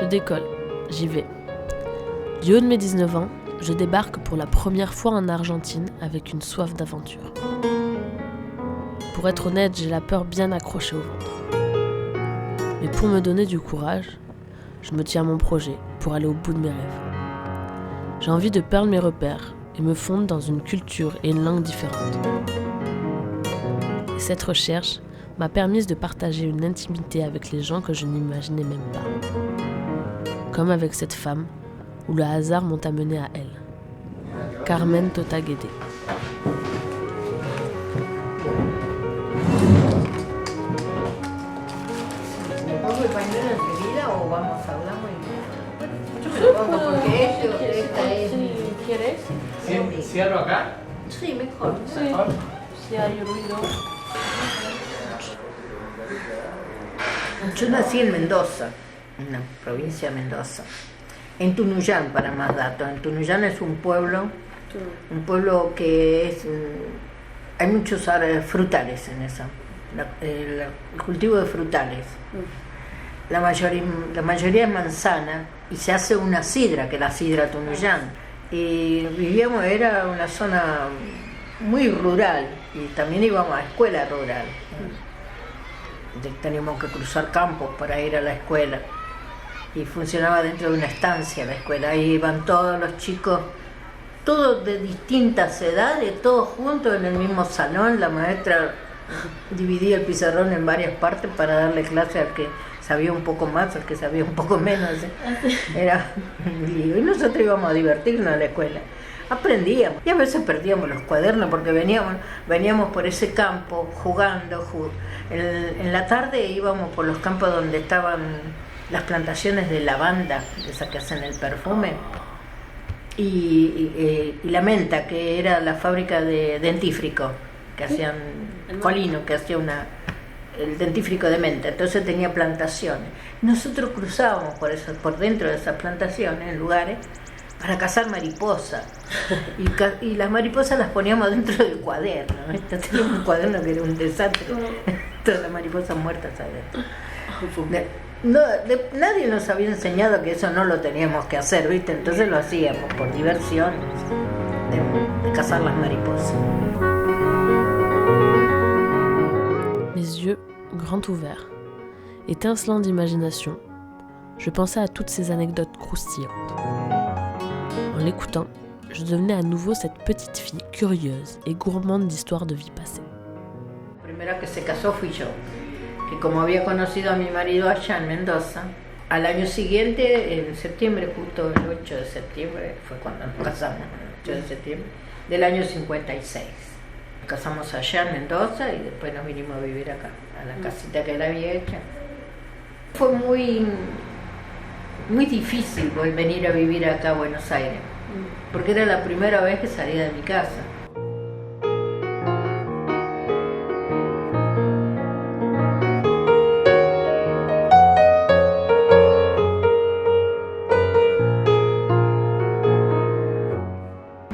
Je décolle, j'y vais. Du haut de mes 19 ans, je débarque pour la première fois en Argentine avec une soif d'aventure. Pour être honnête, j'ai la peur bien accrochée au ventre. Mais pour me donner du courage, je me tiens à mon projet pour aller au bout de mes rêves. J'ai envie de perdre mes repères et me fondre dans une culture et une langue différentes. Et cette recherche m'a permis de partager une intimité avec les gens que je n'imaginais même pas. Comme avec cette femme où le hasard m'ont amené à elle. Carmen Tota Guede. ¿Cierro acá? Sí, mejor. Sí, si hay ruido. Yo nací en Mendoza, en la provincia de Mendoza, en Tunuyán, para más datos. En Tunuyán es un pueblo que es... hay muchos árboles frutales en eso, el cultivo de frutales. La mayoría es manzana y se hace una sidra, que es la sidra Tunuyán. Y vivíamos, era una zona muy rural y también íbamos a escuela rural. Teníamos que cruzar campos para ir a la escuela y funcionaba dentro de una estancia la escuela. Ahí iban todos los chicos, todos de distintas edades, todos juntos en el mismo salón. La maestra dividía el pizarrón en varias partes para darle clase al que sabía un poco más, al que sabía un poco menos. Y nosotros íbamos a divertirnos en la escuela. Aprendíamos y a veces perdíamos los cuadernos porque veníamos por ese campo jugando. En la tarde íbamos por los campos donde estaban las plantaciones de lavanda, esas que hacen el perfume, y la menta, que era la fábrica de dentífrico, que hacían Colino, que hacía el dentífrico de menta. Entonces tenía plantaciones. Nosotros cruzábamos por dentro de esas plantaciones, en lugares, para cazar mariposas. Y las mariposas las poníamos dentro del cuaderno. Teníamos un cuaderno que era un desastre. Todas las mariposas muertas adentro. Nadie nos había enseñado que eso no lo teníamos que hacer, ¿viste? Entonces lo hacíamos por diversión, de cazar las mariposas. Mes yeux grands ouverts, étincelants d'imagination, je pensais à toutes ces anecdotes croustillantes. En l'écoutant, je devenais à nouveau cette petite fille curieuse et gourmande d'histoires de vie passée. La primera que se casó fui yo, que como había conocido a mi marido allá en Mendoza, al año siguiente, en septiembre, justo el 8 de septiembre, fue cuando nos casamos, el 8 de septiembre, del año 56. Nos casamos allá en Mendoza y después nos vinimos a vivir acá, a la casita que él había hecha. Fue muy difícil venir a vivir acá a Buenos Aires, porque era la primera vez que salía de mi casa.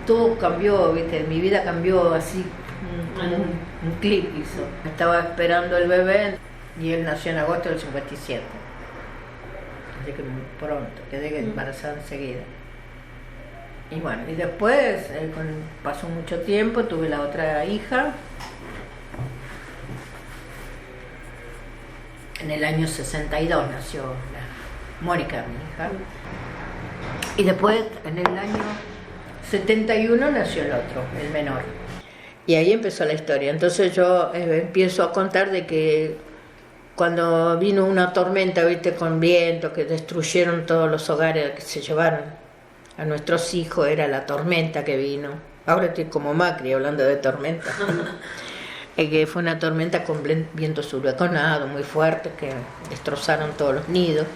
Todo cambió, ¿viste? Mi vida cambió así, un clic hizo. Estaba esperando el bebé y él nació en agosto del 57. Así que muy pronto, quedé embarazada enseguida. Y bueno, y después, pasó mucho tiempo, tuve la otra hija. En el año 62 nació Mónica, mi hija. Y después, en el año 71 nació el otro, el menor. Y ahí empezó la historia. Entonces yo empiezo a contar de que cuando vino una tormenta, viste, con viento, que destruyeron todos los hogares, que se llevaron a nuestros hijos, era la tormenta que vino. Ahora estoy como Macri hablando de tormenta. Que fue una tormenta con vientos huracanados muy fuertes que destrozaron todos los nidos.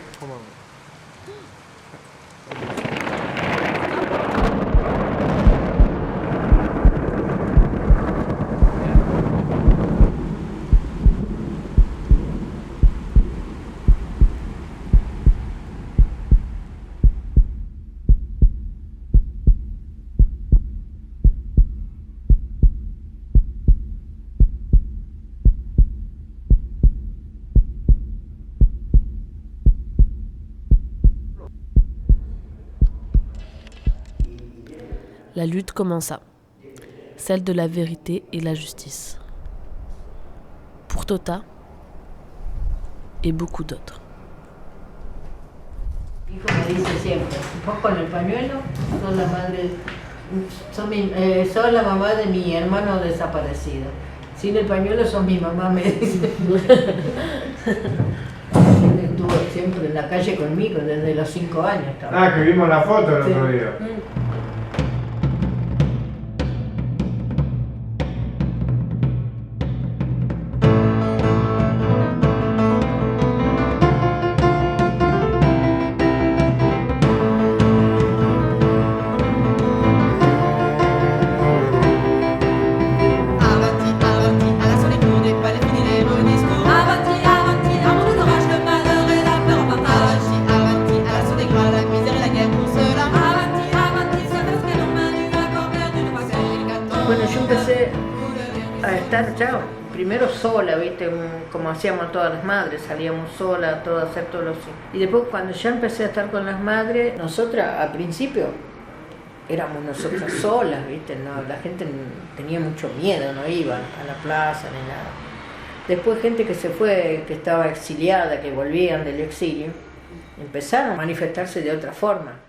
La lutte commença, celle de la vérité et la justice. Pour Tota et beaucoup d'autres. Mi hijo me dice siempre, vos con el pañuelo sos la madre, sos la mamá de mi hermano desaparecido. Sin el pañuelo sos mi mamá, me dice. Él estuvo siempre en la calle conmigo desde los 5 años. Ah, que vimos la foto el otro día. Bueno, yo empecé a estar ya primero sola, ¿viste? Como hacíamos todas las madres, salíamos solas, todas, hacer todos los... Y después cuando ya empecé a estar con las madres, nosotras al principio éramos nosotras solas, ¿viste? No, la gente tenía mucho miedo, no iban a la plaza ni nada. Después gente que se fue, que estaba exiliada, que volvían del exilio, empezaron a manifestarse de otra forma.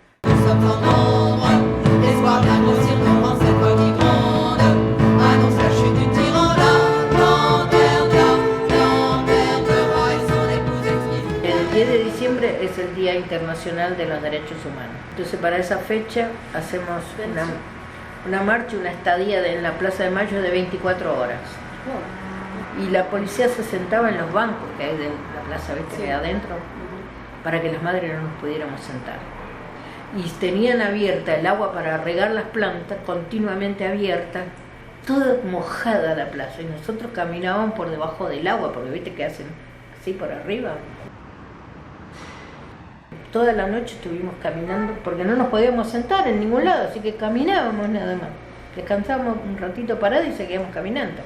El 10 de diciembre es el Día Internacional de los Derechos Humanos. Entonces para esa fecha hacemos una marcha, una estadía en la Plaza de Mayo de 24 horas. Y la policía se sentaba en los bancos que hay de la plaza, ¿viste? Que hay adentro, para que las madres no nos pudiéramos sentar. Y tenían abierta el agua para regar las plantas, continuamente abierta, toda mojada la plaza. Y nosotros caminábamos por debajo del agua, porque viste que hacen así por arriba. Toda la noche estuvimos caminando, porque no nos podíamos sentar en ningún lado, así que caminábamos nada más. Descansábamos un ratito parado y seguíamos caminando.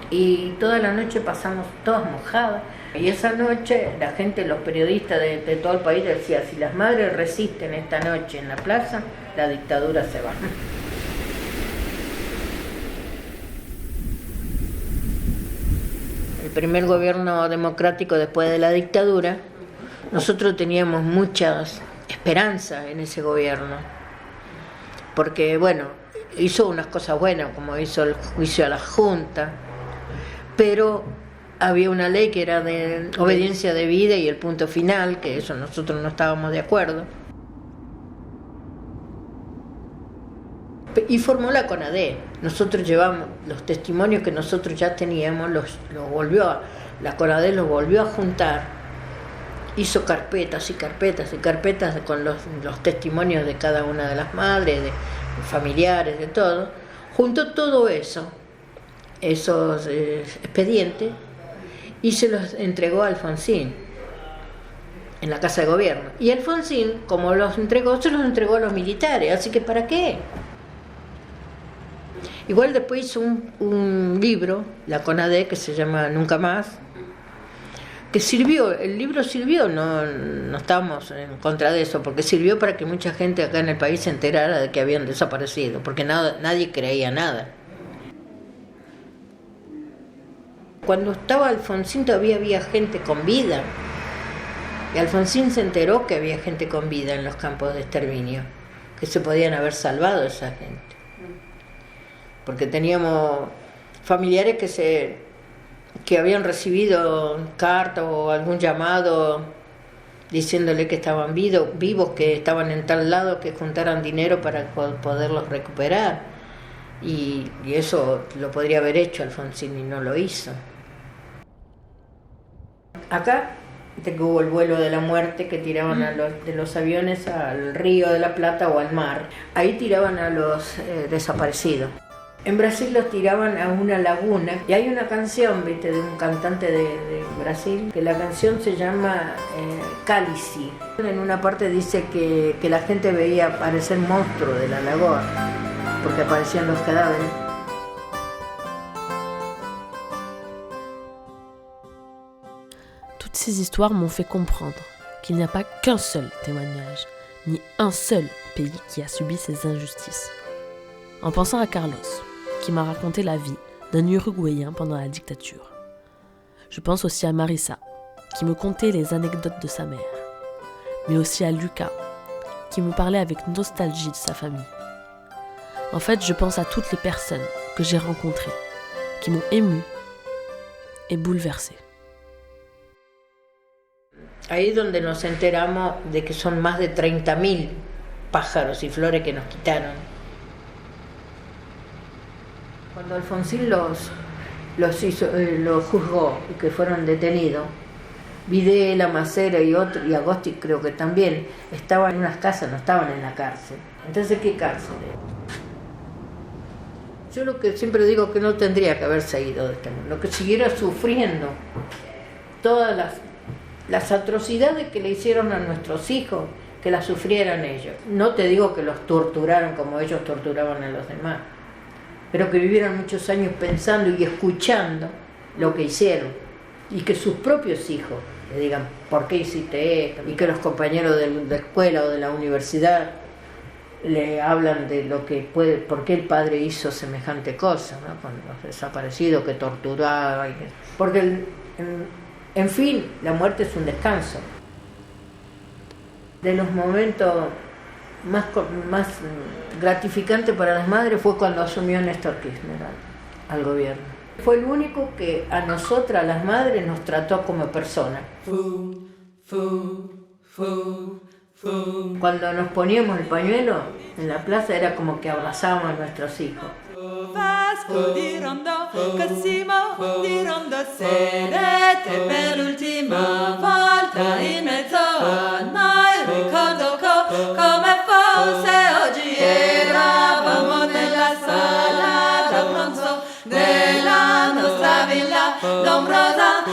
Y toda la noche pasamos todas mojadas. Y esa noche la gente, los periodistas de todo el país decían, si las madres resisten esta noche en la plaza, la dictadura se va. El primer gobierno democrático después de la dictadura, nosotros teníamos muchas esperanzas en ese gobierno. Porque, bueno, hizo unas cosas buenas, como hizo el juicio a la Junta, pero había una ley que era de obediencia debida y el punto final, que eso nosotros no estábamos de acuerdo. Y formó la CONADE. Nosotros llevamos los testimonios que nosotros ya teníamos, la CONADE los volvió a juntar, hizo carpetas y carpetas y carpetas con los testimonios de cada una de las madres, de familiares, de todo. Juntó todo eso, esos expedientes, y se los entregó a Alfonsín en la Casa de Gobierno. Y Alfonsín, como los entregó, se los entregó a los militares, así que ¿para qué? Igual después hizo un libro, la CONADE, que se llama Nunca Más, que sirvió, el libro sirvió, no estábamos en contra de eso, porque sirvió para que mucha gente acá en el país se enterara de que habían desaparecido, porque nadie creía nada. Cuando estaba Alfonsín todavía había gente con vida, y Alfonsín se enteró que había gente con vida en los campos de exterminio, que se podían haber salvado esa gente, porque teníamos familiares que habían recibido carta o algún llamado diciéndole que estaban vivos, que estaban en tal lado, que juntaran dinero para poderlos recuperar, y eso lo podría haber hecho Alfonsín y no lo hizo. Acá hubo el vuelo de la muerte, que tiraban de los aviones al Río de la Plata o al mar. Ahí tiraban a los desaparecidos. En Brasil los tiraban a una laguna, y hay una canción, ¿viste?, de un cantante de Brasil, que la canción se llama Cálice. En una parte dice que la gente veía aparecer monstruos de la lagoa, porque aparecían los cadáveres. Toutes ces histoires m'ont fait comprendre qu'il n'y a pas qu'un seul témoignage, ni un seul pays qui a subi ces injustices. En pensant à Carlos, qui m'a raconté la vie d'un Uruguayen pendant la dictature. Je pense aussi à Marissa, qui me contait les anecdotes de sa mère, mais aussi à Lucas, qui me parlait avec nostalgie de sa famille. En fait, je pense à toutes les personnes que j'ai rencontrées, qui m'ont émue et bouleversée. Ahí es donde nos enteramos de que son más de 30.000 pájaros y flores que nos quitaron. Cuando Alfonsín los juzgó y que fueron detenidos, Videla, Macera y Agosti creo que también estaban en unas casas, no estaban en la cárcel. Entonces, ¿qué cárcel? Yo lo que siempre digo que no tendría que haberse ido de este mundo, lo que siguiera sufriendo todas las atrocidades que le hicieron a nuestros hijos, que las sufrieran ellos. No te digo que los torturaron como ellos torturaban a los demás, pero que vivieron muchos años pensando y escuchando lo que hicieron, y que sus propios hijos le digan, ¿por qué hiciste esto? Y que los compañeros de la escuela o de la universidad le hablan de lo que puede, por qué el padre hizo semejante cosa, ¿no? Con los desaparecidos que torturaba. Porque, en fin, la muerte es un descanso. De los momentos más gratificante para las madres fue cuando asumió Néstor Kirchner al gobierno. Fue el único que a nosotras, las madres, nos trató como personas. Cuando nos poníamos el pañuelo en la plaza era como que abrazábamos a nuestros hijos. Vasco di Rondo, Cosimo di Rondo, sedete per l'ultima volta in mezzo a noi. Ricordo come fosse oggi, eravamo nella sala da pranzo della nostra villa d'Ombrosa,